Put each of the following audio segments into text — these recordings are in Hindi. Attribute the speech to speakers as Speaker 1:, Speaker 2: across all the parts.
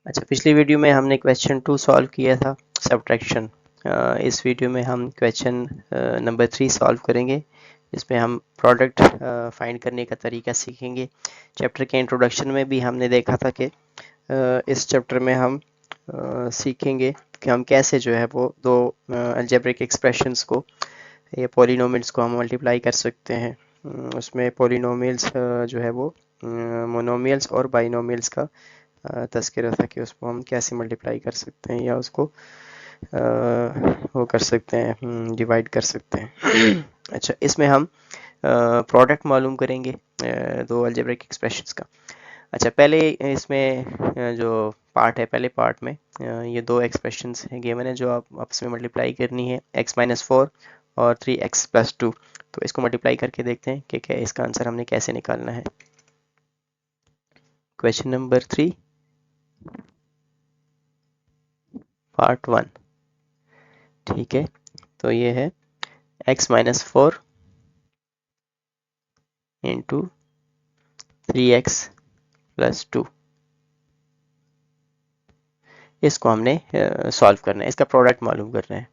Speaker 1: अच्छा, पिछली वीडियो में हमने क्वेश्चन 2 सॉल्व किया था, सब्ट्रैक्शन। इस वीडियो में हम क्वेश्चन नंबर 3 सॉल्व करेंगे। इसमें हम प्रोडक्ट फाइंड करने का तरीका सीखेंगे। चैप्टर के इंट्रोडक्शन में भी हमने देखा था कि इस चैप्टर में हम सीखेंगे कि हम कैसे जो है वो दो अलजेब्रिक एक्सप्रेशंस को या पॉलिनोमियल्स को हम मल्टीप्लाई कर सकते हैं। उसमें पॉलिनोमियल्स जो है वो मोनोमियल्स और बाइनोमियल्स का तस्करा था कि उसको हम कैसे मल्टीप्लाई कर सकते हैं या उसको वो कर सकते हैं, डिवाइड कर सकते हैं। अच्छा, इसमें हम प्रोडक्ट मालूम करेंगे दो अलजेब्रिक एक्सप्रेशंस का। अच्छा, पहले इसमें जो पार्ट है, पहले पार्ट में ये दो एक्सप्रेशंस हैं गिवन है जो आप आपस में मल्टीप्लाई करनी है, x-4 और 3x+2। तो इसको मल्टीप्लाई करके देखते हैं कि क्या इसका आंसर हमने कैसे निकालना है। Question number 3 part 1। ठीक है, तो ये है x-4 इंटू 3x+2। इसको हमने सॉल्व करना है, इसका प्रोडक्ट मालूम करना है।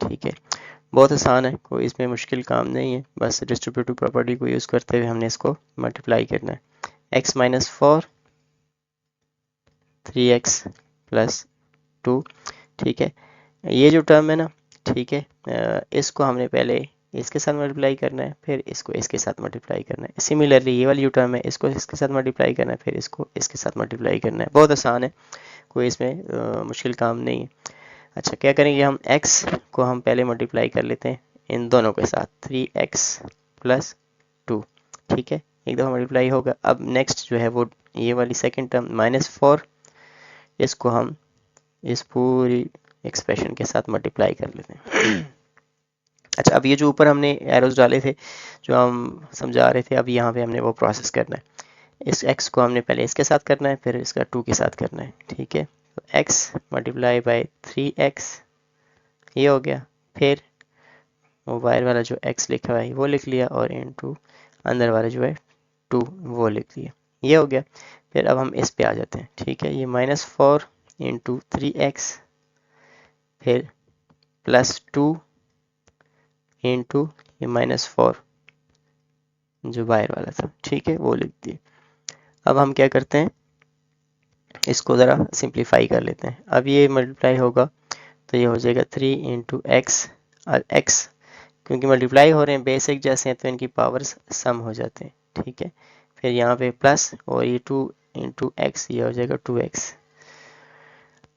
Speaker 1: ठीक है, बहुत आसान है, कोई इसमें मुश्किल काम नहीं है, बस डिस्ट्रीब्यूटिव प्रॉपर्टी को यूज़ करते हुए हमने इसको मल्टीप्लाई करना है। x-4 3x+2। ठीक है, ये जो टर्म है ना, ठीक है, इसको हमने पहले इसके साथ मल्टीप्लाई करना है, फिर इसको इसके साथ मल्टीप्लाई करना है। सिमिलरली ये वाली जो टर्म है इसको इसके साथ मल्टीप्लाई करना है, फिर इसको इसके साथ मल्टीप्लाई करना है। बहुत आसान है, कोई इसमें मुश्किल काम नहीं है। अच्छा, क्या करेंगे, हम x को हम पहले मल्टीप्लाई कर लेते हैं इन दोनों के साथ, 3x+2। ठीक है, एक दफ़ा मल्टीप्लाई होगा। अब नेक्स्ट जो है वो ये वाली सेकंड टर्म -4, इसको हम इस पूरी एक्सप्रेशन के साथ मल्टीप्लाई कर लेते हैं। अच्छा, अब ये जो ऊपर हमने एरोज डाले थे जो हम समझा रहे थे, अब यहाँ पे हमने वो प्रोसेस करना है। इस x को हमने पहले इसके साथ करना है, फिर इसका 2 के साथ करना है। ठीक है, तो x मल्टीप्लाई बाई 3x, ये हो गया। फिर वो बाहर वाला जो x लिखा है वो लिख लिया, और इनटू अंदर वाला जो है 2 वो लिख लिया, ये हो गया। फिर अब हम इस पे आ जाते हैं। ठीक है, ये -4 इंटू 3x, फिर +2 इंटू ये -4 जो बाहर वाला था, ठीक है, वो लिख दिए। अब हम क्या करते हैं, इसको ज़रा सिंप्लीफाई कर लेते हैं। अब ये मल्टीप्लाई होगा तो ये हो जाएगा 3 इंटू एक्स, और x क्योंकि मल्टीप्लाई हो रहे हैं, बेसिक जैसे हैं, तो इनकी पावर्स सम हो जाते हैं। ठीक है, फिर यहाँ पे प्लस, और ये 2 इंटू एक्स, ये हो जाएगा 2x।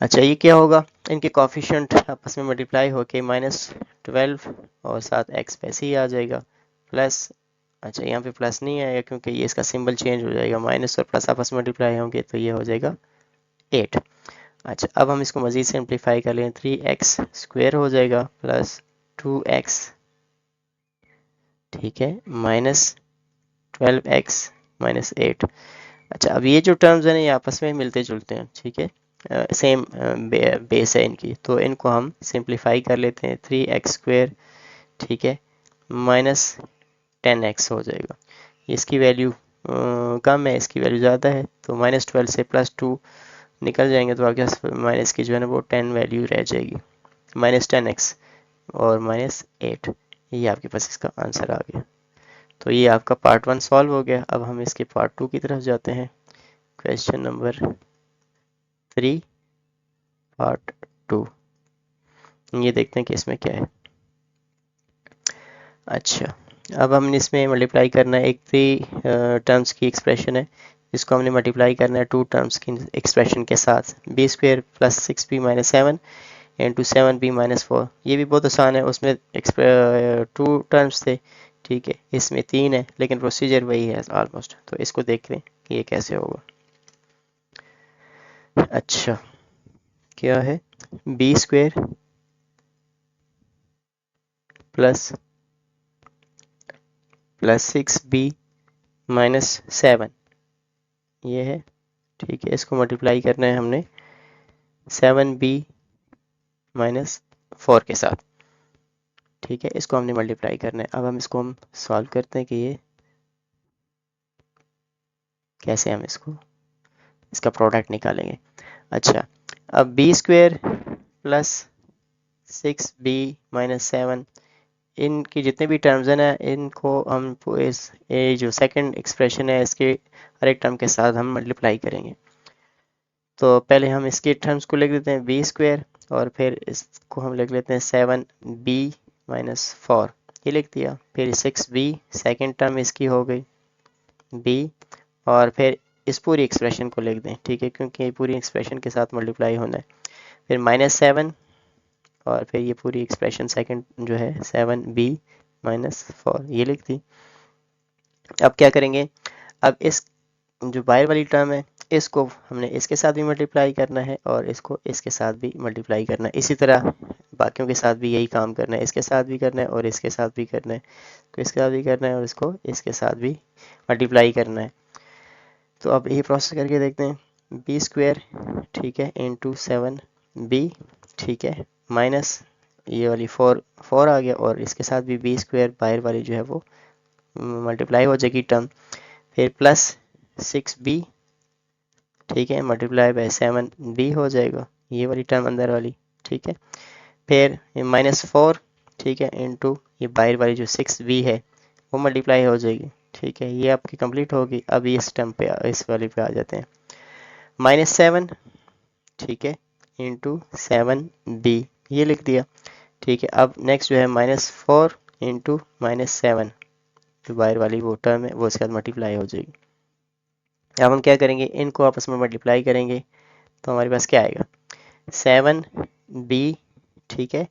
Speaker 1: अच्छा, ये क्या होगा, इनके कॉफिशेंट आपस में मल्टीप्लाई होके -12 और साथ x वैसे ही आ जाएगा, प्लस। अच्छा, यहाँ पे प्लस नहीं आएगा क्योंकि ये इसका सिंबल चेंज हो जाएगा, माइनस और प्लस आपस में मल्टीप्लाई होंगे तो ये हो जाएगा 8। अच्छा, अब हम इसको मज़ीद सिंप्लीफाई कर लें, 3x² हो जाएगा प्लस 2x, ठीक है, -12x -8। अच्छा, अब ये जो टर्म्स हैं ना, ये आपस में मिलते जुलते हैं। ठीक है, सेम बेस है इनकी, तो इनको हम सिंप्लीफाई कर लेते हैं। 3x², ठीक है, -10x हो जाएगा। इसकी वैल्यू कम है, इसकी वैल्यू ज़्यादा है, तो -12 से +2 निकल जाएंगे, तो आपके पास माइनस की जो है ना वो 10 वैल्यू रह जाएगी, -10x और -8। ये आपके पास इसका आंसर आ गया। तो ये आपका पार्ट 1 सॉल्व हो गया। अब हम इसके पार्ट 2 की तरफ जाते हैं। क्वेश्चन नंबर 3 पार्ट 2, ये देखते हैं कि इसमें क्या है। अच्छा, अब हमने इसमें मल्टीप्लाई करना है, एक 3 टर्म्स की एक्सप्रेशन है, इसको हमने मल्टीप्लाई करना है 2 टर्म्स की एक्सप्रेशन के साथ, b² + 6b - 7 इंटू 7b - 4। ये भी बहुत आसान है, उसमें 2 टर्म्स थे। ठीक है, इसमें 3 है, लेकिन प्रोसीजर वही है ऑलमोस्ट। तो इसको देख लें कि ये कैसे होगा। अच्छा, क्या है, b² प्लस 6b - 7, ये है। ठीक है, इसको मल्टीप्लाई करना है हमने 7b - 4 के साथ। ठीक है, इसको हमने मल्टीप्लाई करना है। अब हम इसको सॉल्व करते हैं कि ये कैसे हम इसका प्रोडक्ट निकालेंगे। अच्छा, अब B square plus 6b minus 7, इनकी जितने भी टर्म्स हैं ना, इनको हम इस ये जो सेकंड एक्सप्रेशन है इसके हर एक टर्म के साथ हम मल्टीप्लाई करेंगे। तो पहले हम इसके टर्म्स को लिख देते हैं बी स्क्वेयर, और फिर इसको हम लिख लेते हैं 7b माइनस 4, ये लिख दिया। फिर 6b सेकेंड टर्म इसकी हो गई b, और फिर इस पूरी एक्सप्रेशन को लिख दें, ठीक है, क्योंकि ये पूरी एक्सप्रेशन के साथ मल्टीप्लाई होना है। फिर -7, और फिर ये पूरी एक्सप्रेशन सेकंड जो है 7b माइनस 4, ये लिख दी। अब क्या करेंगे, अब इस जो बाहर वाली टर्म है इसको हमने इसके साथ भी मल्टीप्लाई करना है और इसको इसके साथ भी मल्टीप्लाई करना है। इसी तरह बाकियों के साथ भी यही काम करना है, इसके साथ भी करना है और इसके साथ भी करना है, तो इसके साथ भी करना है और इसको इसके साथ भी मल्टीप्लाई करना है। तो अब ये प्रोसेस करके देखते हैं। बी स्क्वेयर, ठीक है, इंटू 7b, ठीक है, माइनस ये वाली 4 आ गया, और इसके साथ भी बी स्क्वेयर बाहर वाली जो है वो मल्टीप्लाई हो जाएगी टर्म। फिर प्लस 6b, ठीक है, मल्टीप्लाई बाय 7b हो जाएगा, ये वाली टर्म अंदर वाली, ठीक है। फिर -4, ठीक है, इंटू ये बाहर वाली जो 6b है वो मल्टीप्लाई हो जाएगी, ठीक है, ये आपकी कंप्लीट होगी। अब इस टर्म पे इस वाली पे आ जाते हैं, -7, ठीक है, इंटू 7b, ये लिख दिया, ठीक है। अब नेक्स्ट जो है -4 इंटू -7, जो बाहर वाली वो टर्म है वो इसके साथ मल्टीप्लाई हो जाएगी। अब हम क्या करेंगे, इनको आपस में मल्टीप्लाई करेंगे, तो हमारे पास क्या आएगा, 7b, ठीक है,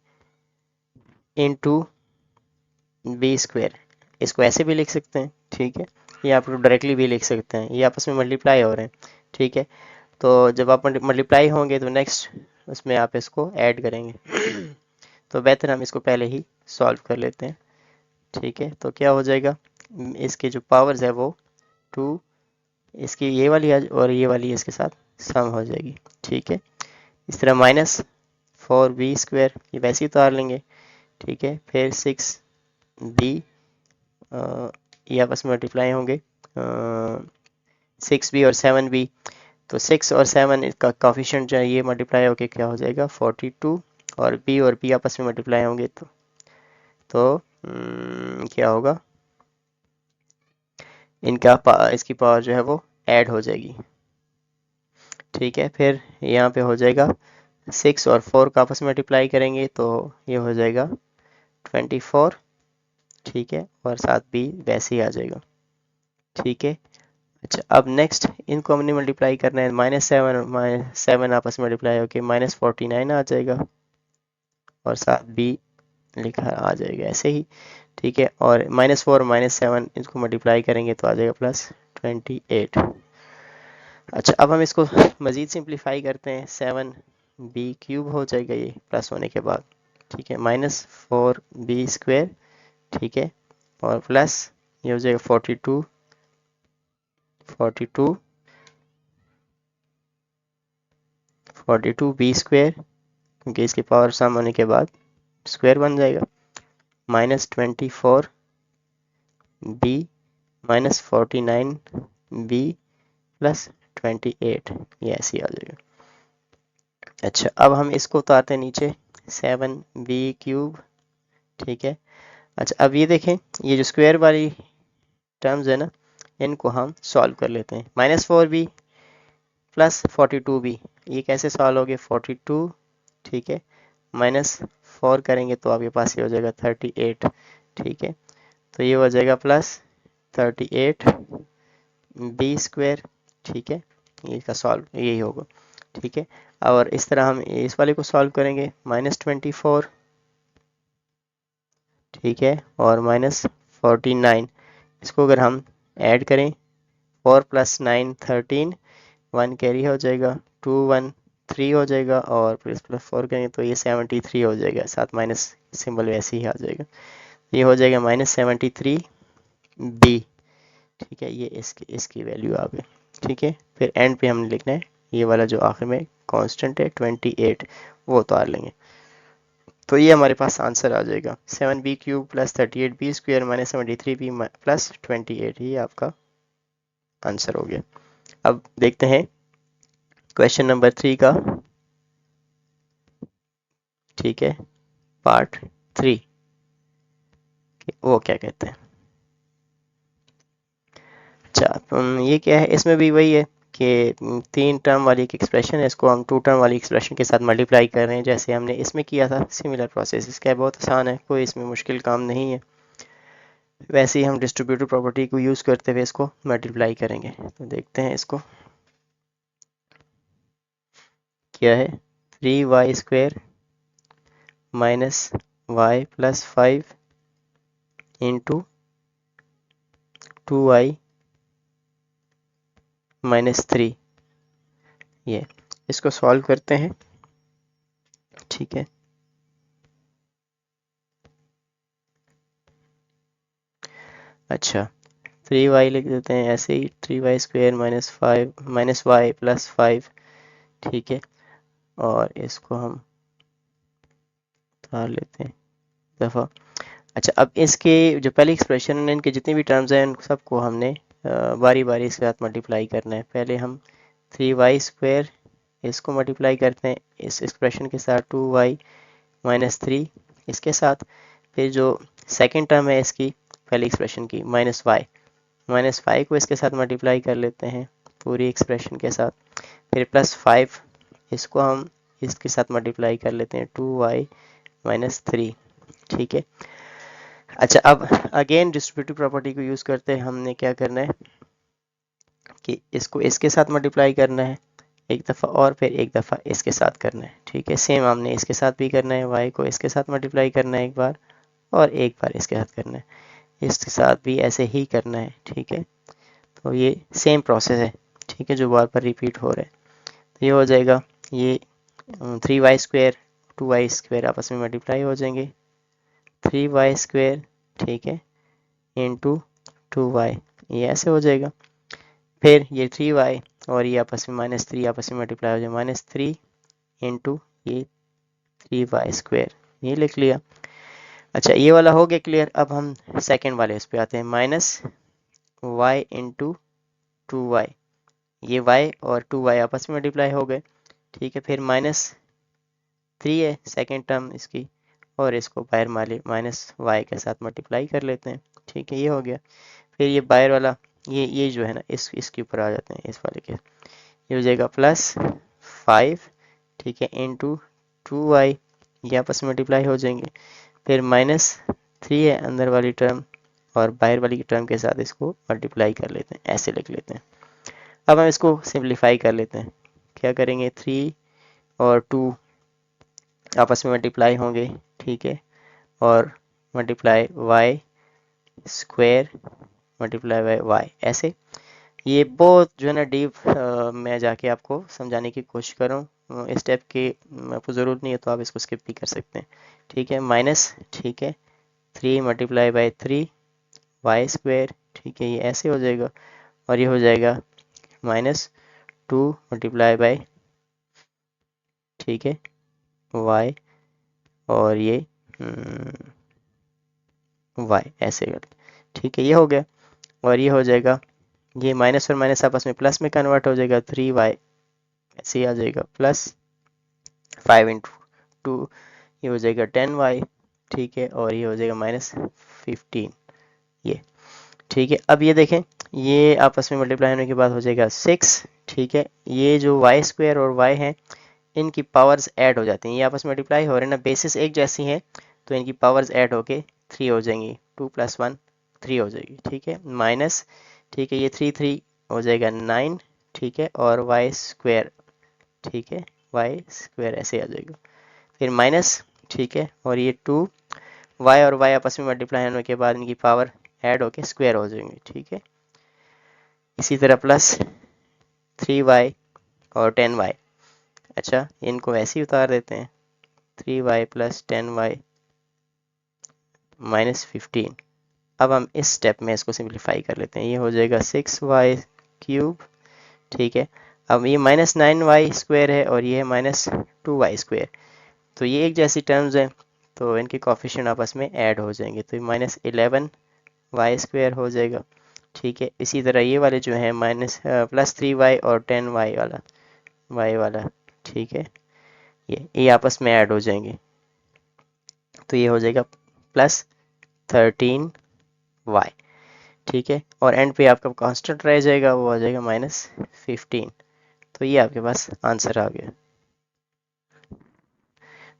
Speaker 1: इंटू बी स्क्वेयर, इसको ऐसे भी लिख सकते हैं, ठीक है, ये आप डायरेक्टली भी लिख सकते हैं, ये आपस में मल्टीप्लाई हो रहे हैं, ठीक है। तो जब आप मल्टीप्लाई होंगे तो नेक्स्ट उसमें आप इसको ऐड करेंगे। तो बेहतर हम इसको पहले ही सॉल्व कर लेते हैं, ठीक है। तो क्या हो जाएगा, इसके जो पावर्स है वो 2, इसकी ये वाली और ये वाली इसके साथ सम हो जाएगी, ठीक है। इस तरह -4b स्क्वेयर ये वैसे ही उतार लेंगे, ठीक है। फिर 6b, ये आपस में मल्टीप्लाई होंगे, 6b और 7b, तो 6 और 7 इसका कॉफिशेंट जो है ये मल्टीप्लाई होके क्या हो जाएगा 42, और b आपस में मल्टीप्लाई होंगे तो क्या होगा, इसकी पावर जो है वो ऐड हो जाएगी, ठीक है। फिर यहाँ पे हो जाएगा 6 और 4 का आपस में मल्टीप्लाई करेंगे तो ये हो जाएगा 24, ठीक है, और साथ भी वैसे ही आ जाएगा, ठीक है। अच्छा, अब नेक्स्ट इनको हमने मल्टीप्लाई करना है, -7 और -7 आपस में मल्टीप्लाई होकर -49 आ जाएगा, और साथ भी लिखा आ जाएगा ऐसे ही, ठीक है। और -4 -7 इसको मल्टीप्लाई करेंगे तो आ जाएगा +28। अच्छा, अब हम इसको मज़ीद सिंप्लीफाई करते हैं, 7b³ हो जाएगा ये प्लस होने के बाद, ठीक है, -4b स्क्वेयर, ठीक है, और प्लस ये हो जाएगा 42 42b स्क्वेयर, क्योंकि इसकी पावर सम होने के बाद स्क्वायर बन जाएगा, -24b -49b +28, ये ऐसे ही आ जाएगा। अच्छा, अब हम इसको उतारते हैं नीचे, 7b³, ठीक है। अच्छा, अब ये देखें, ये जो स्क्वायर वाली टर्म्स है ना, इनको हम सॉल्व कर लेते हैं। -4b +42b, ये कैसे सॉल्व हो गए, 42, ठीक है, -4 करेंगे तो आपके पास ये हो जाएगा 38, ठीक है। तो ये हो जाएगा +38b स्क्वायर, ठीक है, इसका सॉल्व यही होगा, ठीक है। और इस तरह हम इस वाले को सॉल्व करेंगे, -24, ठीक है, और -49, इसको अगर हम ऐड करें 4 + 9 13, 1 कैरी हो जाएगा, 2 1 3 हो जाएगा, और +4 करेंगे तो ये 73 हो जाएगा, साथ माइनस सिंबल वैसे ही आ जाएगा, ये हो जाएगा -73b, ठीक है, ये इसकी वैल्यू आ गई, ठीक है। फिर एंड पे हमने लिखना है ये वाला जो आखिर में कांस्टेंट है 28, वो उतार लेंगे, तो ये हमारे पास आंसर आ जाएगा 7b³ +38b² -73b +28, ये आपका आंसर हो गया। अब देखते हैं क्वेश्चन नंबर 3 का, ठीक है, पार्ट 3, वो क्या कहते हैं। अच्छा, ये क्या है, इसमें भी वही है कि 3 टर्म वाली एक एक्सप्रेशन है, इसको हम 2 टर्म वाली एक्सप्रेशन के साथ मल्टीप्लाई कर रहे हैं, जैसे हमने इसमें किया था। सिमिलर प्रोसेस इसका है, बहुत आसान है, कोई इसमें मुश्किल काम नहीं है। वैसे ही हम डिस्ट्रीब्यूटिव प्रॉपर्टी को यूज़ करते हुए इसको मल्टीप्लाई करेंगे। तो देखते हैं इसको, क्या है, 3y² minus y plus 5 into 2y minus 3। ये इसको सॉल्व करते हैं, ठीक है। अच्छा, 3y लिख देते हैं ऐसे ही, 3y² माइनस y प्लस 5, ठीक है। और इसको हम उतार लेते हैं दफ़ा। अच्छा, अब इसके जो पहली एक्सप्रेशन है, इनके जितने भी टर्म्स हैं उन सबको हमने बारी बारी इसके साथ मल्टीप्लाई करना है। पहले हम 3y² इसको मल्टीप्लाई करते हैं इस एक्सप्रेशन के साथ, 2y माइनस 3 इसके साथ। फिर जो सेकेंड टर्म है इसकी पहली एक्सप्रेशन की, माइनस 5 को इसके साथ मल्टीप्लाई कर लेते हैं पूरी एक्सप्रेशन के साथ। फिर प्लस 5 इसको हम इसके साथ मल्टीप्लाई कर लेते हैं, 2y माइनस 3, ठीक है। अच्छा, अब अगेन डिस्ट्रीब्यूटिव प्रॉपर्टी को यूज़ करते हैं हमने क्या करना है कि इसको इसके साथ मल्टीप्लाई करना है एक दफ़ा, और फिर एक दफ़ा इसके साथ करना है, ठीक है। सेम हमने इसके साथ भी करना है, y को इसके साथ मल्टीप्लाई करना है एक बार, और एक बार इसके साथ करना है, इसके साथ भी ऐसे ही करना है, ठीक है। तो ये सेम प्रोसेस है, ठीक है, जो बार बार रिपीट हो रहा है। तो ये हो जाएगा, ये 3y² 2y² आपस में मल्टीप्लाई हो जाएंगे, 3y², ठीक है, इंटू 2y, ये ऐसे हो जाएगा। फिर ये 3y और ये आपस में -3 आपस में मल्टीप्लाई हो जाए, -3 इंटू ये 3y², ये लिख लिया। अच्छा, ये वाला हो गया क्लियर। अब हम सेकंड वाले उस पे आते हैं, -y इंटू 2y, ये y और 2y आपस में मल्टीप्लाई हो गए, ठीक है। फिर -3 है सेकंड टर्म इसकी, और इसको बाहर -y के साथ मल्टीप्लाई कर लेते हैं, ठीक है, ये हो गया। फिर ये बाहर वाला, ये जो है ना, इसके ऊपर आ जाते हैं, इस वाले के, ये हो जाएगा +5, ठीक है, इंटू 2y, ये आपस में मल्टीप्लाई हो जाएंगे। फिर -3 है अंदर वाली टर्म, और बाहर वाली टर्म के साथ इसको मल्टीप्लाई कर लेते हैं, ऐसे लिख लेते हैं। अब हम इसको सिंप्लीफाई कर लेते हैं। क्या करेंगे, 3 और 2 आपस में मल्टीप्लाई होंगे, ठीक है, और multiply y² multiply by y, ऐसे। ये बहुत जो है ना डीप, मैं जाके आपको समझाने की कोशिश कर रहा हूँ, इस स्टेप की आपको ज़रूरत नहीं है तो आप इसको स्किप भी कर सकते हैं, ठीक है। माइनस, ठीक है, 3 मल्टीप्लाई बाई 3 y², ठीक है, ये ऐसे हो जाएगा। और ये हो जाएगा -2 मल्टीप्लाई बाई, ठीक है, y, और ये y ऐसे कर, ठीक है, ये हो गया। और ये हो जाएगा, ये माइनस और माइनस आपस में प्लस में कन्वर्ट हो जाएगा, 3y ऐसे ही आ जाएगा, +5 इंटू 2, ये हो जाएगा 10y, ठीक है, और ये हो जाएगा -15, ये, ठीक है। अब ये देखें, ये आपस में मल्टीप्लाई होने के बाद हो जाएगा 6, ठीक है। ये जो y² और y हैं, इनकी पावर्स ऐड हो जाती हैं, ये आपस में मल्टीप्लाई हो रहे हैं ना, बेसिस एक जैसी हैं, तो इनकी पावर्स ऐड होके 3 हो जाएंगी, 2 + 1 3 हो जाएगी, ठीक है, माइनस, ठीक है, ये 3 हो जाएगा 9, ठीक है, और y², ठीक है, y² ऐसे आ जाएगा। फिर माइनस, ठीक है, और ये 2, y और y आपस में मल्टीप्लाई होने के बाद इनकी पावर ऐड होके स्क्वायर हो जाएंगे, ठीक है। इसी तरह +3y और 10y, अच्छा, इनको ऐसे ही उतार देते हैं, 3y + 10y -15। अब हम इस स्टेप में इसको सिंप्लीफाई कर लेते हैं, ये हो जाएगा 6y³, ठीक है। अब ये -9y² है, और ये है -2y², तो ये एक जैसी टर्म्स हैं, तो इनके कोफिशिएंट आपस में ऐड हो जाएंगे, तो -11y² हो जाएगा। ठीक है। इसी तरह ये वाले जो हैं माइनस +3y और 10y वाला, y वाला, ठीक है, ये आपस में ऐड हो जाएंगे, तो ये हो जाएगा +13y, ठीक है। और एंड पे आपका कांस्टेंट रह जाएगा, वो आ जाएगा -15। तो ये आपके पास आंसर आ गया।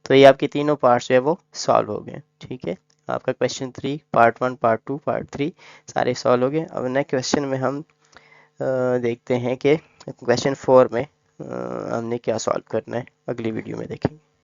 Speaker 1: तो ये आपके तीनों पार्ट्स जो है वो सॉल्व हो गए, ठीक है। आपका क्वेश्चन 3 पार्ट 1 पार्ट 2 पार्ट 3 सारे सॉल्व हो गए। अब नेक्स्ट क्वेश्चन में हम देखते हैं कि क्वेश्चन 4 में हमने क्या सॉल्व करना है, अगली वीडियो में देखेंगे।